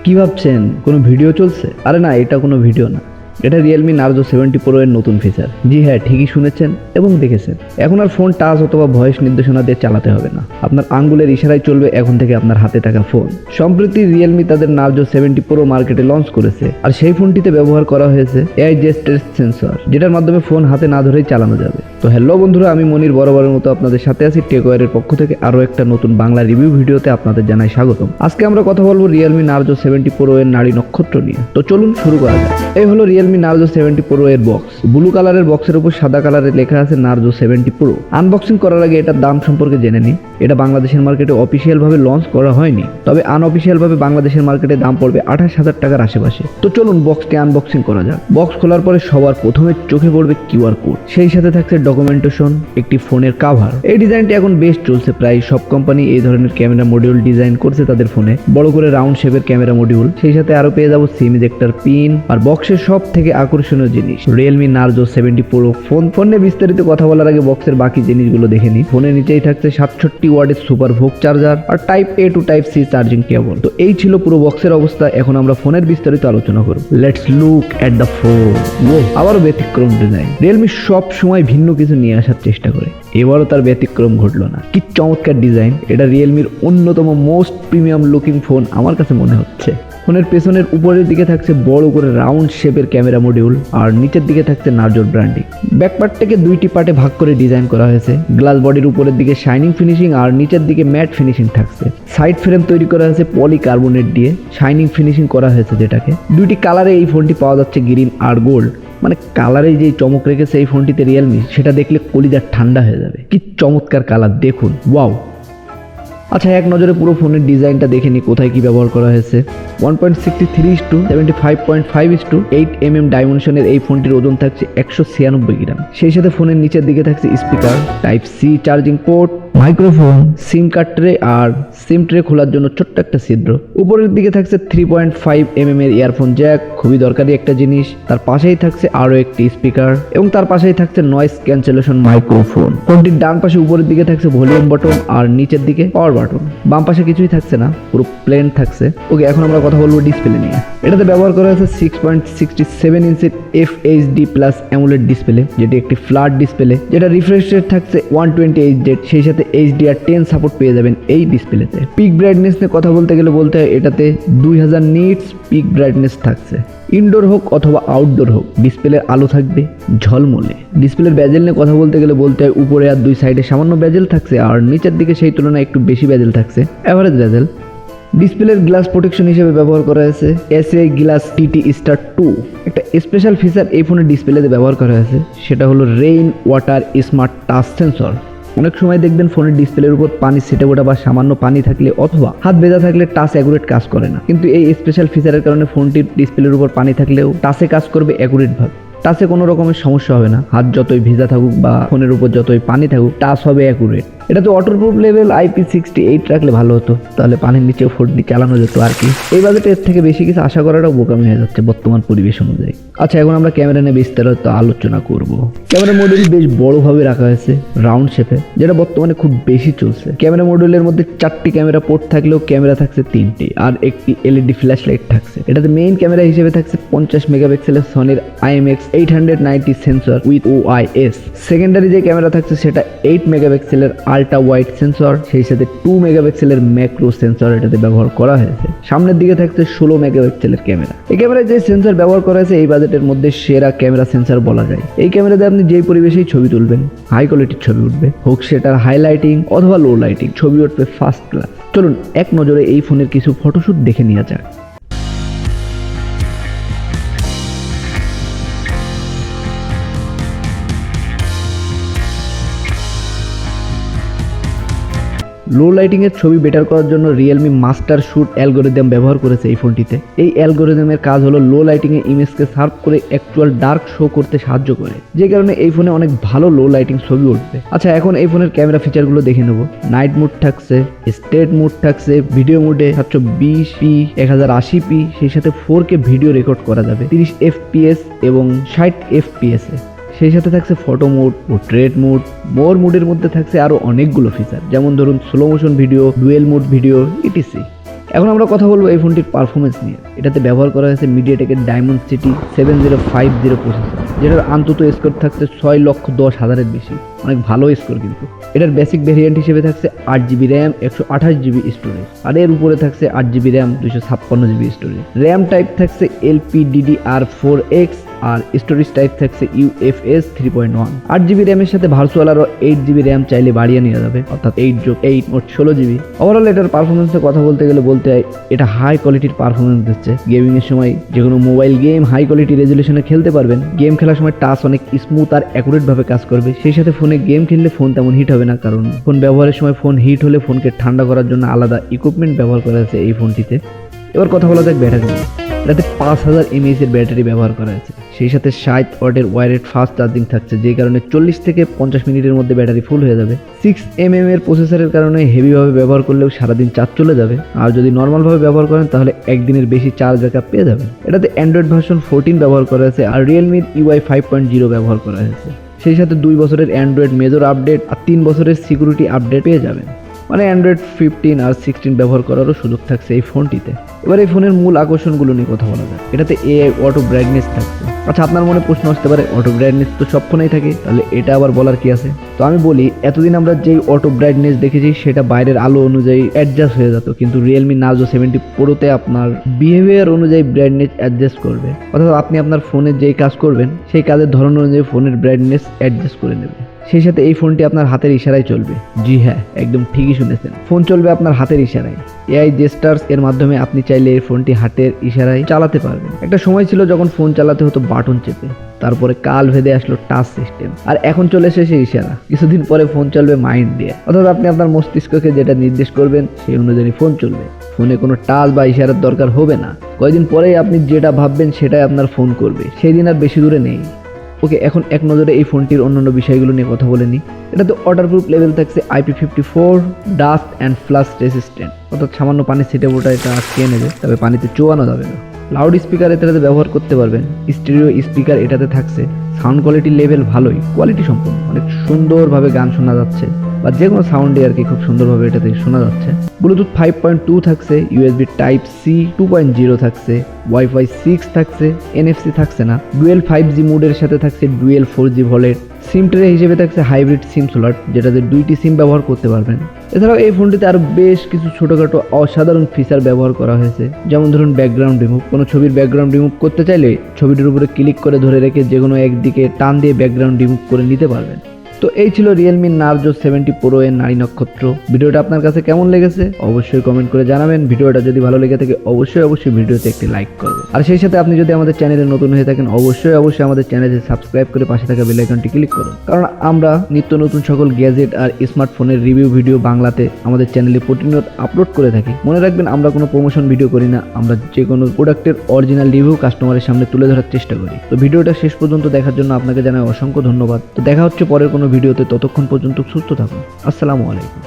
কি ভাবছেন কোনো ভিডিও চলছে? আরে না, এটা কোনো ভিডিও না, এটা Realme Narzo 70 Pro এর নতুন ফিচার। জি হ্যাঁ, ঠিকই শুনেছেন এবং দেখেছেন। এখন আর ফোন টাচ অথবা ভয়েস নির্দেশনা দিয়ে চালাতে হবে না, আপনার আঙ্গুলের ইশারায় চলবে এখন থেকে আপনার হাতে থাকা ফোন। সম্প্রতি Realme তাদের Narzo 70 Pro মার্কেটে লঞ্চ করেছে, আর সেই ফোনটিতে ব্যবহার করা হয়েছে AI জেস্টার সেন্সর, যেটার মাধ্যমে ফোন হাতে না ধরেই চালানো যাবে। তো হ্যালো বন্ধুরা, আমি মনির বরাবরের মতো আপনাদের সাথে আছি। টেকওয়্যারের পক্ষ থেকে আরো একটা নতুন বাংলা রিভিউ ভিডিওতে আপনাদের জানাই স্বাগতম। আজকে আমরা কথা বলবো Realme Narzo 70 Pro এর নারী নক্ষত্র নিয়ে। তো চলুন শুরু করা যাক। এই হলো Realme Narzo 70 Pro এর বক্স। ব্লু কালারের বক্সের উপর সাদা কালারে লেখা আছে Narzo 70 Pro। আনবক্সিং করার আগে এটার দাম সম্পর্কে জেনে নিই। এটা বাংলাদেশের মার্কেটে অফিসিয়াল ভাবে লঞ্চ করা হয়নি, তবে আনঅফিসিয়াল ভাবে বাংলাদেশের মার্কেটে দাম পড়বে 28,000 টাকার আশেপাশে। তো চলুন বক্সটি আনবক্সিং করা যাক। বক্স খোলার পরে সবার প্রথমে চোখে পড়বে QR কোড, সেই সাথে থাকছে ডকুমেন্টেশন, একটি ফোনের কাভার। এই ডিজাইনটি এখন বেশ চলছে, প্রায় সব কোম্পানি এই ধরনের ক্যামেরা মডিউল ডিজাইন করছে তাদের ফোনে, বড় করে রাউন্ড শেপের ক্যামেরা মডিউল। সেই সাথে আরো পেয়ে যাবো সিম ইজেক্টর পিন, আর বক্সের সব থেকে আকর্ষণীয় জিনিস Realme Narzo 70 Pro ফোন নিয়ে বিস্তারিত কথা বলার আগে বক্সের বাকি জিনিসগুলো দেখে নিই। ফোনের নিচেই থাকছে 67 ওয়াটের সুপার ভোগ চার্জার আর type A to type C charging cable. তো এই ছিল পুরো বক্সের অবস্থা। এখন আমরা ফোনের বিস্তারিত আলোচনা করব। Let's look at the phone. আবারও ব্যতিক্রম ডিজাইন। Realme সব সময় ভিন্ন কিছু নিয়ে আসার চেষ্টা করে, এবারও তার ব্যতিক্রম ঘটলো না। কি চমৎকার ডিজাইন! এটা রিয়েলমির অন্যতম মোস্ট প্রিমিয়াম লুকিং ফোন আমার কাছে মনে হচ্ছে। ফোনের পেছনের উপরের দিকে থাকছে বড় করে রাউন্ড শেপের ক্যামেরা মডিউল, আর নিচের দিকে থাকছে নার্জোর ব্র্যান্ডিং। ব্যাকপার্টটাকে দুইটি পার্টে ভাগ করে ডিজাইন করা হয়েছে। গ্লাস বডির উপরের দিকে শাইনিং ফিনিশিং আর নিচের দিকে ম্যাট ফিনিশিং থাকছে। সাইড ফ্রেম তৈরি করা হয়েছে পলিকার্বনেট দিয়ে, শাইনিং ফিনিশিং করা হয়েছে যেটাকে। দুইটি কালারে এই ফোনটি পাওয়া যাচ্ছে, গ্রিন আর গোল্ড। মানে কালারে যে চমক রেখেছে এই ফোনটিতে রিয়েলমি, সেটা দেখলে কলিজা ঠান্ডা হয়ে যাবে। কি চমৎকার কালার দেখুন, ওয়াও! আচ্ছা, এক নজরে পুরো ফোনের ডিজাইনটা দেখে নি কোথায় কি ব্যবহার করা হয়েছে। 1.63:75.5:8 ডাইমেনশনের এই ফোনটির ওজন থাকছে 196 গ্রাম। সেই সাথে ফোনের নিচের দিকে থাকছে speaker, type C charging port, microphone, SIM card tray আর সিম ট্রে খোলার জন্য ছোট্ট একটা ছিদ্র। উপরের দিকে থাকছে 3.5 এর ইয়ারফোন জ্যাক, খুবই দরকারি একটা জিনিস। তার পাশেই থাকছে আরো একটি স্পিকার এবং তার পাশেই থাকছে নয়েজ ক্যান্সেলেশন মাইক্রোফোন। ফোনটির ডান পাশে উপরের দিকে থাকছে ভলিউম বাটন আর নিচের দিকে পাওয়ার বাটন। বাম পাশে কিছুই থাকছে না, পুরো প্লেন থাকছে। ওকে, এখন আমরা কথা বলবো ডিসপ্লে নিয়ে। এটাতে ব্যবহার করা হয়েছে 6.67 ইঞ্চির FHD প্লাস অ্যামোলেড ডিসপ্লে, যেটি একটি ফ্ল্যাট ডিসপ্লে, যেটা রিফ্রেশ রেট থাকছে 120Hz। সেই সাথে HDR10 সাপোর্ট পেয়ে যাবেন এই ডিসপ্লেতে। পিক ব্রাইটনেস নিয়ে কথা বলতে গেলে এটাতে 2000 নিটস পিক ব্রাইটনেস থাকছে। ইনডোর হোক অথবা আউটডোর হোক, ডিসপ্লের আলো থাকবে ঝলমলে। ডিসপ্লের বেজেল নিয়ে কথা বলতে হয় উপরে আর দুই সাইডে সামান্য বেজেল থাকছে, আর নিচের দিকে সেই তুলনায় একটু বেশি বেজেল থাকছে, এভারেজ বেজেল। ডিসপ্লের গ্লাস প্রোটেকশন হিসেবে ব্যবহার করা হয়েছে SI গ্লাস TT Star 2। একটা স্পেশাল ফিচার এই ফোনের ডিসপ্লেতে ব্যবহার করা হয়েছে, সেটা হলো rain water smart touch sensor. অনেক সময় দেখবেন ফোনের ডিসপ্লের উপর পানি ছিটে ওঠা বা সামান্য পানি থাকলে অথবা হাত ভেজা থাকলে টাচ অ্যাকুরেট কাজ করে না, কিন্তু এই স্পেশাল ফিচারের কারণে ফোনটির ডিসপ্লের উপর পানি থাকলেও টাচে কাজ করবে অ্যাকুরেট ভাবে। টাচে কোনো রকমের সমস্যা হবে না, হাত যতই ভেজা থাকুক বা ফোনের উপর যতই পানি থাকুক, টাচ হবে অ্যাকুরেট। এটাতে ওয়াটারপ্রুফ লেভেল IP68 রাখলে ভালো হতো, তাহলে পানির নিচেও ফোনটি চালানো যেত আর কি। এই বাজেটে এর থেকে বেশি কিছু আশা করাটাও বোকামি হয়ে যাচ্ছে বর্তমান পরিবেশ অনুযায়ী। আচ্ছা, এখন আমরা ক্যামেরা নিয়ে বিস্তারিত আলোচনা করব। ক্যামেরা মডিউল বেশ বড়ভাবে রাখা হয়েছে রাউন্ড শেপে, যেটা বর্তমানে খুব বেশি চলছে। ক্যামেরা মডিউলের মধ্যে 4টি ক্যামেরা পোর্ট থাকলেও ক্যামেরা থাকছে 3টি, আর একটি LED ফ্ল্যাশ লাইট থাকছে। এটাতে মেইন ক্যামেরা হিসেবে থাকছে 50 মেগাপিক্সেলের সনির IMX890 sensor with OIS। Secondary যে ক্যামেরা থাকছে সেটা 8 মেগাপিক্সেলের আল্ট্রা ওয়াইড সেন্সর, সেই সাথে 2 মেগাপিক্সেলের ম্যাক্রো সেন্সর এটাতে ব্যবহার করা হয়েছে। সামনের দিকে থাকছে 16 মেগাপিক্সেলের ক্যামেরা। এই ক্যামেরায় যে সেন্সর ব্যবহার করা হয়েছে এই বাজেটের মধ্যে সেরা ক্যামেরা সেন্সর বলা যায়। এই ক্যামেরাতে আপনি যেই পরিবেশেই ছবি তুলবেন, হাই কোয়ালিটির ছবি উঠবে, হোক সেটার হাইলাইটিং অথবা লো লাইটিং, ছবি উঠবে ফার্স্ট ক্লাস। চলুন এক নজরে এই ফোনের কিছু ফটোশুট দেখে নেওয়া যাক। লো লাইটিং এর ছবি বেটার করার জন্য রিয়েলমি মাস্টার শুট অ্যালগোরিদম ব্যবহার করেছে এই ফোনটিতে। এই অ্যালগোরিদমের কাজ হলো লো লাইটিং এ ইমেজকে শার্প করে অ্যাকচুয়াল ডার্ক শো করতে সাহায্য করে, যে কারণে এই ফোনে অনেক ভালো লো লাইটিং ছবি উঠবে। আচ্ছা, এখন এই ফোনের ক্যামেরা ফিচারগুলো দেখে নেব। নাইট মোড থাকছে, স্টেট মোড থাকছে, ভিডিও মোডে 720p 1080p, সেই সাথে 4K ভিডিও রেকর্ড করা যাবে 30 FPS এবং 60 FPS এ। সেই সাথে থাকছে ফটো মোড, পোর্ট্রেট মোড, মোর মোডের মধ্যে থাকছে আরো অনেকগুলো ফিচার, যেমন ধরুন slow motion video, dual mode video, etc. এখন আমরা কথা বলবো এই ফোনটির পারফরমেন্স নিয়ে। এটাতে ব্যবহার করা হয়েছে মিডিয়াটেকের ডায়মন্ডসিটি 7050 প্রসেসর, যেটার আন্তত স্কোর থাকছে 6,10,000-এর বেশি, অনেক ভালো স্কোর কিন্তু। এটার বেসিক ভেরিয়েন্ট হিসেবে থাকছে 8GB র্যাম 128GB স্টোরেজ, আর এর উপরে থাকছে 8GB RAM 256GB storage. RAM type থাকছে LPDDR4X আর স্টোরেজ টাইপ থাকছে UFS 3.1। 8GB র্যামের সাথে ভার্চুয়াল আরও 8GB র্যাম চাইলে বাড়িয়ে নেওয়া যাবে, অর্থাৎ 8+8 মোট 16GB। ওভারঅল এটার পারফরমেন্সের কথা বলতে গেলে এটা হাই কোয়ালিটির পারফরমেন্স দিচ্ছে। গেমিং এর সময় যে কোনো মোবাইল গেম হাই কোয়ালিটি রেজলিউশনে খেলতে পারবেন। গেম খেলার সময় টাচ অনেক স্মুথ আর অ্যাকুরেট ভাবে কাজ করবে। সেই সাথে ফোনে গেম খেললে ফোন তেমন হিট হবে না, কারণ ফোন ব্যবহারের সময় ফোন হিট হলে ফোনকে ঠান্ডা করার জন্য আলাদা ইকুইপমেন্ট ব্যবহার করা হয়েছে এই ফোনটিতে। এবার কথা বলা যাক ব্যাটারি নিয়ে। এটাতে 5000 mAh এর ব্যাটারি ব্যবহার করা হয়েছে। সেই সাথে 60 ওয়াটের ওয়্যারেড ফাস্ট চার্জিং থাকছে, যে কারণে 40 থেকে 50 মিনিটের মধ্যে ব্যাটারি ফুল হয়ে যাবে। 6mm এর প্রসেসরের কারণে হেভিভাবে ব্যবহার করলেও সারাদিন চার্জ চলে যাবে, আর যদি নর্মালভাবে ব্যবহার করেন তাহলে একদিনের বেশি চার্জ ব্যাকআপ পেয়ে যাবেন। এটাতে অ্যান্ড্রয়েড ভার্সন 14 ব্যবহার করা হয়েছে আর রিয়েলমির UI 5.0 ব্যবহার করা হয়েছে। সেই সাথে 2 বছরের অ্যান্ড্রয়েড মেজর আপডেট আর 3 বছরের সিকিউরিটি আপডেট পেয়ে যাবেন, মানে অ্যান্ড্রয়েড 15 আর 16 ব্যবহার করারও সুযোগ থাকছে এই ফোনটিতে। এবার এই ফোনের মূল আকর্ষণগুলো নিয়ে কথা বলা যায়। এটাতে AI অটো ব্রাইটনেস থাকছে। আচ্ছা, আপনার মনে প্রশ্ন আসতে পারে, অটো ব্রাইটনেস তো সব ফোনেই থাকে, তাহলে এটা আবার বলার কি আছে? তো আমি বলি, এতদিন আমরা যেই অটো ব্রাইটনেস দেখেছি সেটা বাইরের আলো অনুযায়ী অ্যাডজাস্ট হয়ে যেত, কিন্তু Realme Narzo 70 Proতে আপনার বিহেভিয়ার অনুযায়ী ব্রাইটনেস অ্যাডজাস্ট করবে, অর্থাৎ আপনি আপনার ফোনে যেই কাজ করবেন সেই কাজের ধরন অনুযায়ী ফোনের ব্রাইটনেস অ্যাডজাস্ট করে নেবে। সেই সাথে এই ফোনটি আপনার হাতের ইশারায় চলবে। জি হ্যাঁ, একদম ঠিকই শুনেছেন, ফোন চলবে আপনার হাতের ইশারায়। AI জেস্টার্স এর মাধ্যমে আপনি চাইলে এই ফোনটি হাতের ইশারায় চালাতে পারবেন। একটা সময় ছিল যখন ফোন চালাতে হতো বাটন চেপে, তারপরে কাল ভেদে আসলো টাচ সিস্টেম, আর এখন চলে এসেছে ইশারা। কিছুদিন পরে ফোন চলবে মাইন্ড দিয়ে, অর্থাৎ আপনি আপনার মস্তিষ্ককে যেটা নির্দেশ করবেন সেই অনুযায়ী ফোন চলবে। ফোনে কোনো টাচ বা ইশারার দরকার হবে না। কয়েকদিন পরেই আপনি যেটা ভাববেন সেটাই আপনার ফোন করবে। সেই দিন আর বেশি দূরে নেই। ওকে, এখন এক নজরে এই ফোনটির অন্যান্য বিষয়গুলো নিয়ে কথা বলে নিই। এটাতে ওয়াটারপ্রুফ লেভেল থাকছে IP54, dust and flush resistant, অর্থাৎ সামান্য পানি ছিটে ফোটা এটা আটকে নেবে, তবে পানিতে চোয়ানো যাবে না। লাউড স্পিকার এটাতে ব্যবহার করতে পারবেন। স্টেরিও স্পিকার এটাতে থাকছে। সাউন্ড কোয়ালিটির লেভেল ভালোই, কোয়ালিটি সম্পন্ন, অনেক সুন্দরভাবে গান শোনা যাচ্ছে, বা যে কোনো সাউন্ডে আর কি খুব সুন্দরভাবে এটাতে শোনা যাচ্ছে। ব্লুটুথ 5.2 থাকছে, USB Type-C 2.0 থাকছে, Wi-Fi 6 থাকছে, NFC থাকছে না। ডুয়েল 5G মোডের সাথে থাকছে ডুয়েল 4G ভোল্টেজ। সিম ট্রে হিসেবে থাকছে হাইব্রিড সিম স্লট, যেটাতে 2টি সিম ব্যবহার করতে পারবেন। এছাড়াও এই ফোনটিতে আরও বেশ কিছু ছোটোখাটো অসাধারণ ফিচার ব্যবহার করা হয়েছে, যেমন ধরুন ব্যাকগ্রাউন্ড রিমুভ। কোনো ছবির ব্যাকগ্রাউন্ড রিমুভ করতে চাইলে ছবিটির উপরে ক্লিক করে ধরে রেখে যে কোনো একদিকে টান দিয়ে ব্যাকগ্রাউন্ড রিমুভ করে নিতে পারবেন। তো এই ছিল Realme Narzo 70 Pro এর নারী নক্ষত্র। ভিডিওটা আপনার কাছে কেমন লেগেছে অবশ্যই কমেন্ট করে জানাবেন। ভিডিওটা যদি ভালো লেগে থাকে অবশ্যই ভিডিওতে একটি লাইক করবেন। আর সেই সাথে আপনি যদি আমাদের চ্যানেলে নতুন হয়ে থাকেন অবশ্যই আমাদের চ্যানেলে সাবস্ক্রাইব করে পাশে থাকা বেল আইকনটি ক্লিক করুন, কারণ আমরা নিত্য নতুন সকল গ্যাজেট আর স্মার্টফোনের রিভিউ ভিডিও বাংলাতে আমাদের চ্যানেলে প্রতিনিয়ত আপলোড করে থাকি। মনে রাখবেন, আমরা কোনো প্রমোশন ভিডিও করি না, আমরা যে কোনো প্রোডাক্টের অরিজিনাল রিভিউ কাস্টমারের সামনে তুলে ধরার চেষ্টা করি। তো ভিডিওটা শেষ পর্যন্ত দেখার জন্য আপনাকে জানাই অসংখ্য ধন্যবাদ। তো দেখা হচ্ছে পরের কোনো ভিডিওতে, ততক্ষণ পর্যন্ত সুস্থ থাকুন। আসসালামু আলাইকুম।